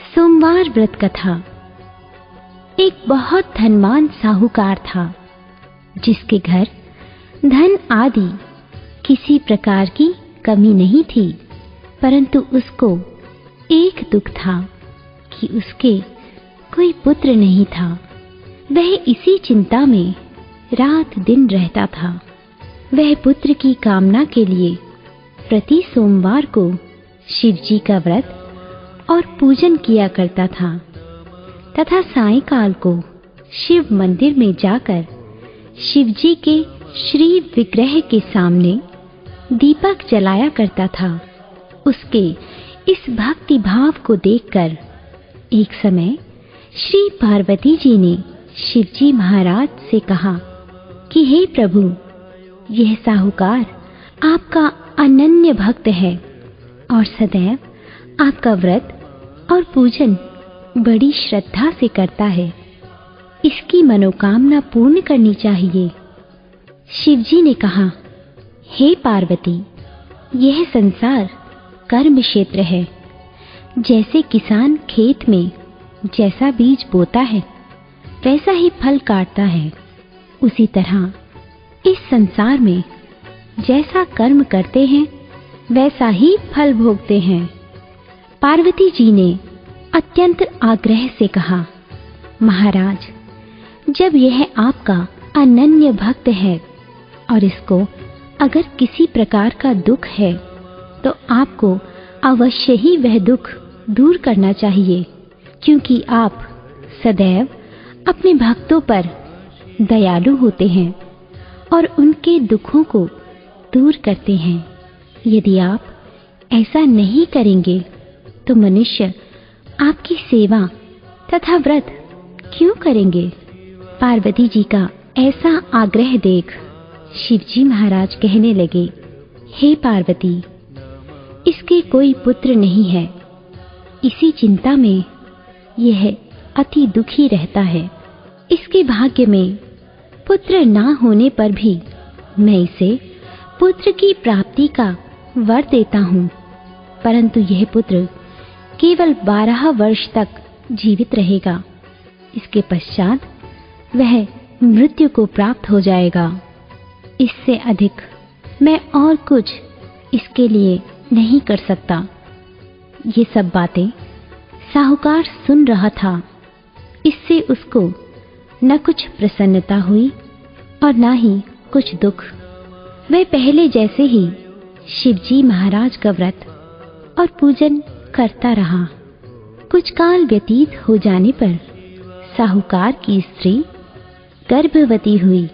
सोमवार व्रत कथा। एक बहुत धनवान साहूकार था, जिसके घर धन आदि किसी प्रकार की कमी नहीं थी, परंतु उसको एक दुख था कि उसके कोई पुत्र नहीं था। वह इसी चिंता में रात दिन रहता था। वह पुत्र की कामना के लिए प्रति सोमवार को शिव जी का व्रत और पूजन किया करता था तथा सायंकाल को शिव मंदिर में जाकर शिव जी के श्री विग्रह के सामने दीपक जलाया करता था। उसके इस भक्ति भाव को देखकर एक समय श्री पार्वती जी ने शिव जी महाराज से कहा कि हे प्रभु, यह साहूकार आपका अनन्य भक्त है और सदैव आपका व्रत और पूजन बड़ी श्रद्धा से करता है। इसकी मनोकामना पूर्ण करनी चाहिए। शिव जी ने कहा, हे पार्वती, यह संसार कर्म क्षेत्र है। जैसे किसान खेत में जैसा बीज बोता है वैसा ही फल काटता है, उसी तरह इस संसार में जैसा कर्म करते हैं वैसा ही फल भोगते हैं। पार्वती जी ने अत्यंत आग्रह से कहा, महाराज, जब यह आपका अनन्य भक्त है और इसको अगर किसी प्रकार का दुख है तो आपको अवश्य ही वह दुख दूर करना चाहिए, क्योंकि आप सदैव अपने भक्तों पर दयालु होते हैं और उनके दुखों को दूर करते हैं। यदि आप ऐसा नहीं करेंगे तो मनुष्य आपकी सेवा तथा व्रत क्यों करेंगे? पार्वती जी का ऐसा आग्रह देख शिव जी महाराज कहने लगे, हे पार्वती, इसके कोई पुत्र नहीं है। इसी चिंता में यह अति दुखी रहता है। इसके भाग्य में पुत्र ना होने पर भी मैं इसे पुत्र की प्राप्ति का वर देता हूँ, परंतु यह पुत्र केवल 12 वर्ष तक जीवित रहेगा। इसके पश्चात वह मृत्यु को प्राप्त हो जाएगा। इससे अधिक मैं और कुछ इसके लिए नहीं कर सकता। ये सब बातें साहूकार सुन रहा था। इससे उसको न कुछ प्रसन्नता हुई और न ही कुछ दुख। वह पहले जैसे ही शिव जी महाराज का व्रत और पूजन करता रहा। कुछ काल व्यतीत हो जाने पर साहूकार की स्त्री गर्भवती हुई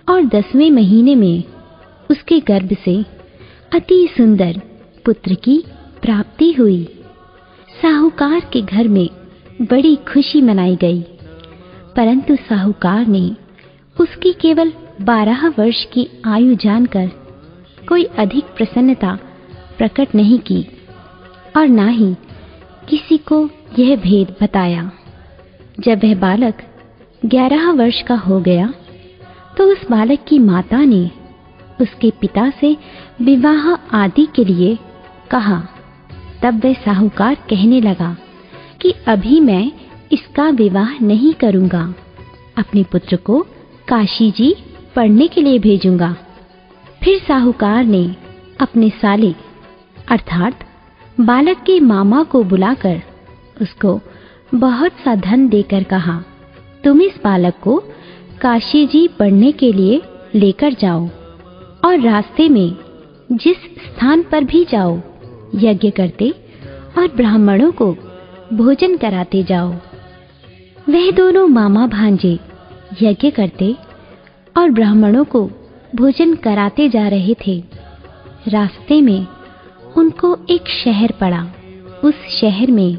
और 10वें महीने में उसके गर्भ से अति सुंदर पुत्र की प्राप्ति हुई। साहूकार के घर में बड़ी खुशी मनाई गई, परंतु साहूकार ने उसकी केवल 12 वर्ष की आयु जानकर कोई अधिक प्रसन्नता प्रकट नहीं की और ना ही किसी को यह भेद बताया। जब वह बालक 11 वर्ष का हो गया तो उस बालक की माता ने उसके पिता से विवाह आदि के लिए कहा। तब वह साहूकार कहने लगा कि अभी मैं इसका विवाह नहीं करूंगा, अपने पुत्र को काशी जी पढ़ने के लिए भेजूंगा। फिर साहूकार ने अपने साले अर्थात बालक के मामा को बुलाकर उसको बहुत सा धन देकर कहा, तुम इस बालक को काशी जी पढ़ने के लिए लेकर जाओ और रास्ते में जिस स्थान पर भी जाओ यज्ञ करते और ब्राह्मणों को भोजन कराते जाओ। वह दोनों मामा भांजे यज्ञ करते और ब्राह्मणों को भोजन कराते जा रहे थे। रास्ते में उनको एक शहर पड़ा। उस शहर में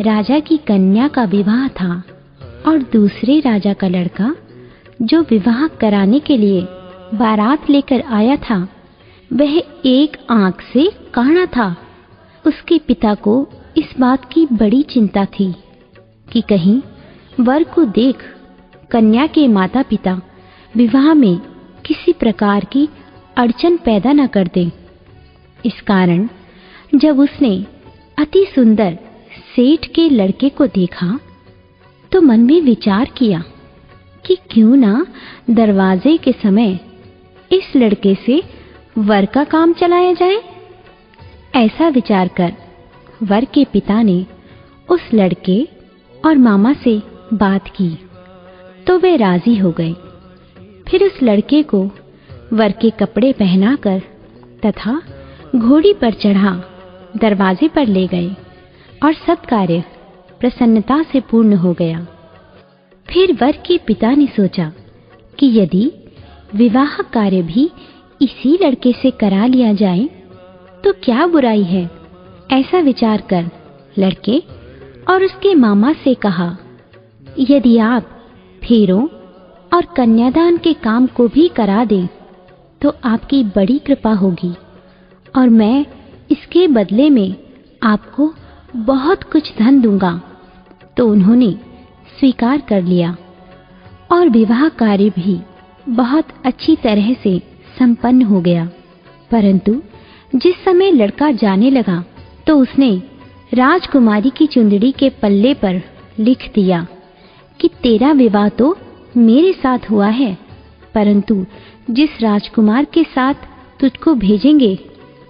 राजा की कन्या का विवाह था और दूसरे राजा का लड़का जो विवाह कराने के लिए बारात लेकर आया था वह एक आंख से काना था। उसके पिता को इस बात की बड़ी चिंता थी कि कहीं वर को देख कन्या के माता पिता विवाह में किसी प्रकार की अड़चन पैदा न कर दें। इस कारण जब उसने अति सुंदर सेठ के लड़के को देखा तो मन में विचार किया कि क्यों ना दरवाजे के समय इस लड़के से वर का काम चलाया जाए। ऐसा विचार कर वर के पिता ने उस लड़के और मामा से बात की तो वे राजी हो गए। फिर उस लड़के को वर के कपड़े पहनाकर तथा घोड़ी पर चढ़ा दरवाजे पर ले गए और सब कार्य प्रसन्नता से पूर्ण हो गया। फिर वर के पिता ने सोचा कि यदि विवाह कार्य भी इसी लड़के से करा लिया जाए तो क्या बुराई है। ऐसा विचार कर लड़के और उसके मामा से कहा, यदि आप फेरों और कन्यादान के काम को भी करा दें तो आपकी बड़ी कृपा होगी और मैं इसके बदले में आपको बहुत कुछ धन दूंगा। तो उन्होंने स्वीकार कर लिया और विवाह कार्य भी बहुत अच्छी तरह से संपन्न हो गया। परंतु जिस समय लड़का जाने लगा तो उसने राजकुमारी की चुंदड़ी के पल्ले पर लिख दिया कि तेरा विवाह तो मेरे साथ हुआ है, परंतु जिस राजकुमार के साथ तुझको भेजेंगे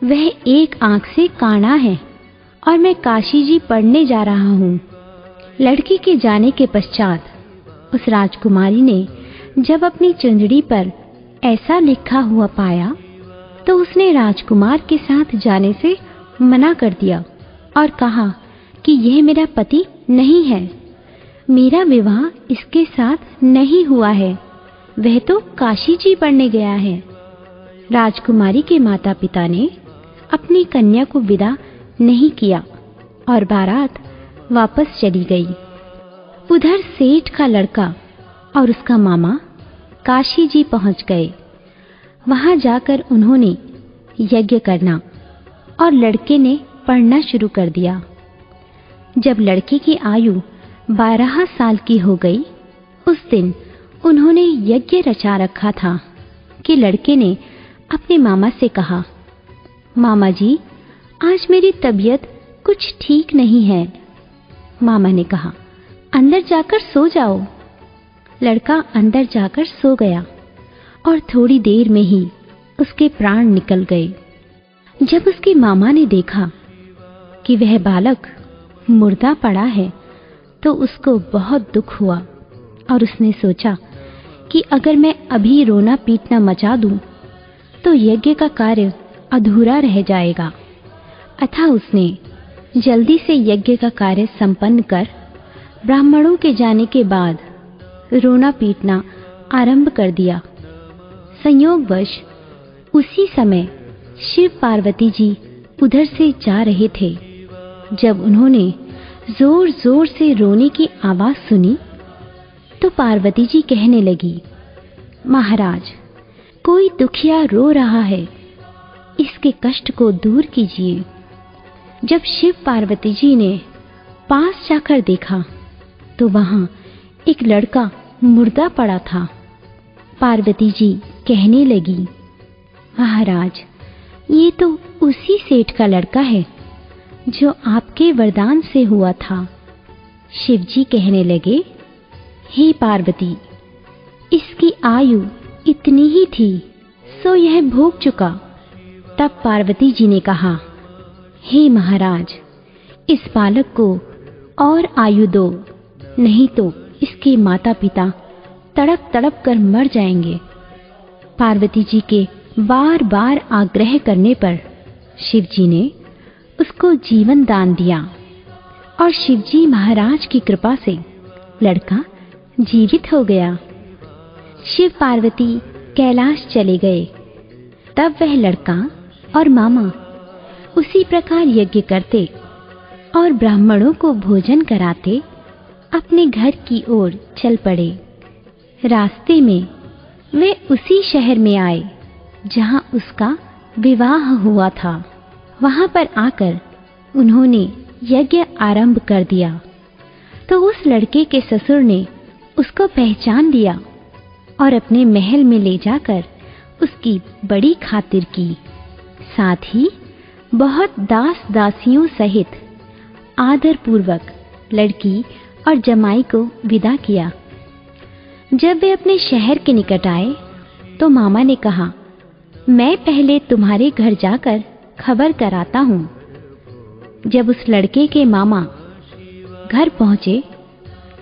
वह एक आंख से काना है और मैं काशी जी पढ़ने जा रहा हूँ। लड़की के जाने के पश्चात उस राजकुमारी ने जब अपनी चुंदड़ी पर ऐसा लिखा हुआ पाया तो उसने राजकुमार के साथ जाने से मना कर दिया और कहा कि यह मेरा पति नहीं है, मेरा विवाह इसके साथ नहीं हुआ है, वह तो काशी जी पढ़ने गया है। राजकुमारी के माता पिता ने अपनी कन्या को विदा नहीं किया और बारात वापस चली गई। उधर सेठ का लड़का और उसका मामा काशी जी पहुंच गए। वहां जाकर उन्होंने यज्ञ करना और लड़के ने पढ़ना शुरू कर दिया। जब लड़के की आयु 12 साल की हो गई, उस दिन उन्होंने यज्ञ रचा रखा था कि लड़के ने अपने मामा से कहा, मामा जी, आज मेरी तबीयत कुछ ठीक नहीं है। मामा ने कहा, अंदर जाकर सो जाओ। लड़का अंदर जाकर सो गया और थोड़ी देर में ही उसके प्राण निकल गए। जब उसके मामा ने देखा कि वह बालक मुर्दा पड़ा है तो उसको बहुत दुख हुआ और उसने सोचा कि अगर मैं अभी रोना पीटना मचा दूं तो यज्ञ का कार्य अधूरा रह जाएगा। अतः उसने जल्दी से यज्ञ का कार्य संपन्न कर ब्राह्मणों के जाने के बाद रोना पीटना आरंभ कर दिया। संयोगवश उसी समय शिव पार्वती जी उधर से जा रहे थे। जब उन्होंने जोर जोर से रोने की आवाज सुनी तो पार्वती जी कहने लगी, महाराज, कोई दुखिया रो रहा है, इसके कष्ट को दूर कीजिए। जब शिव पार्वती जी ने पास जाकर देखा तो वहां एक लड़का मुर्दा पड़ा था। पार्वती जी कहने लगी, महाराज, ये तो उसी सेठ का लड़का है जो आपके वरदान से हुआ था। शिव जी कहने लगे, हे पार्वती, इसकी आयु इतनी ही थी सो यह भोग चुका। तब पार्वती जी ने कहा, हे महाराज, इस बालक को और आयु दो, नहीं तो इसके माता पिता तड़प तड़प कर मर जाएंगे। पार्वती जी के बार बार आग्रह करने पर शिव जी ने उसको जीवन दान दिया और शिव जी महाराज की कृपा से लड़का जीवित हो गया। शिव पार्वती कैलाश चले गए। तब वह लड़का और मामा उसी प्रकार यज्ञ करते और ब्राह्मणों को भोजन कराते अपने घर की ओर चल पड़े। रास्ते में वे उसी शहर में आए जहां उसका विवाह हुआ था। वहां पर आकर उन्होंने यज्ञ आरंभ कर दिया तो उस लड़के के ससुर ने उसको पहचान लिया और अपने महल में ले जाकर उसकी बड़ी खातिर की। साथ ही बहुत दास दासियों सहित आदर पूर्वक लड़की और जमाई को विदा किया। जब वे अपने शहर के निकट आए तो मामा ने कहा, मैं पहले तुम्हारे घर जाकर खबर कराता हूँ। जब उस लड़के के मामा घर पहुंचे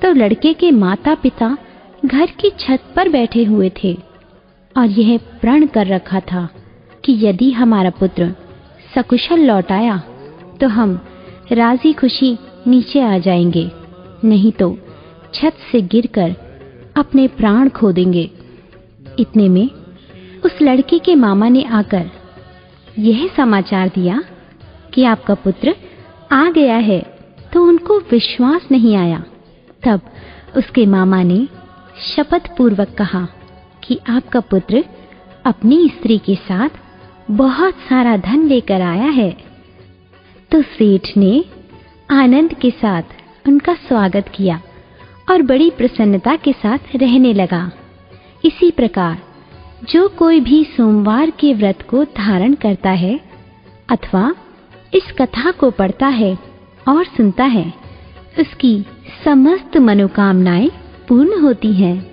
तो लड़के के माता पिता घर की छत पर बैठे हुए थे और यह प्रण कर रखा था कि यदि हमारा पुत्र सकुशल लौट आया तो हम राजी खुशी नीचे आ जाएंगे, नहीं तो छत से गिरकर अपने प्राण खो देंगे। इतने में उस लड़के के मामा ने आकर यह समाचार दिया कि आपका पुत्र आ गया है, तो उनको विश्वास नहीं आया। तब उसके मामा ने शपथ पूर्वक कहा कि आपका पुत्र अपनी स्त्री के साथ बहुत सारा धन लेकर आया है। तो सेठ ने आनंद के साथ उनका स्वागत किया और बड़ी प्रसन्नता के साथ रहने लगा। इसी प्रकार जो कोई भी सोमवार के व्रत को धारण करता है अथवा इस कथा को पढ़ता है और सुनता है, उसकी समस्त मनोकामनाएं पूर्ण होती हैं।